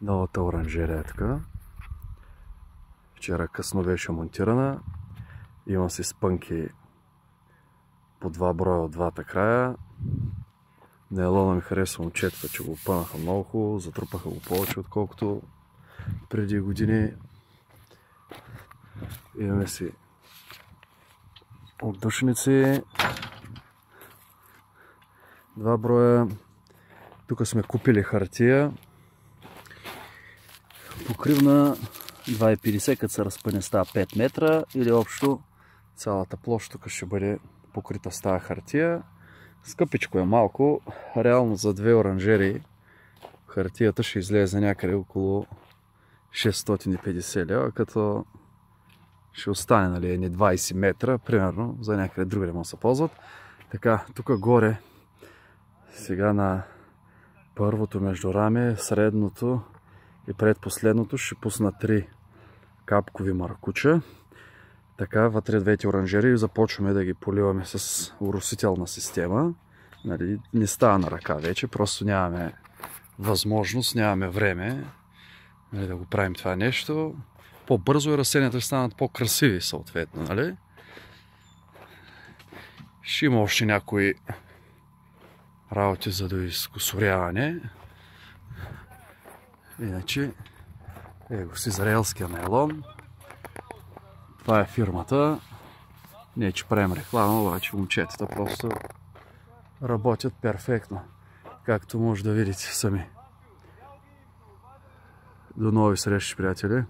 Новата оранжерия е тук. Вчера късно беше монтирана. Има си спънки по 2 броя от двата края. Нейлона ми харесва момчетата, че го опънаха много хубаво, затрупаха го повече отколкото преди години. Имаме си отдушници, 2 броя. Тук сме купили хартия. Покривна 2,50, като се разпъне става 5 метра, или общо цялата площ тук ще бъде покрита с тази хартия. Скъпичко е малко, реално за 2 оранжерии хартията ще излезе някъде около 650 лева, като ще остане, нали, едни 20 метра, примерно, за някъде други да му се ползват. Така, тук горе, сега на първото междураме, средното и предпоследното ще пусна 3 капкови маркуча. Така, вътре двете оранжерии започваме да ги поливаме с оросителна система. Нали, не става на ръка вече, просто нямаме възможност, нямаме време, нали, да го правим това нещо. По-бързо и растенията ще станат по-красиви съответно. Нали? Ще има още някои работи за доизкусоряване. Иначе его с израелския нейлон. Това е фирмата. Не, че правим реклама, обаче момчетата просто работят перфектно. Както може да видите сами. До нови срещи, приятели!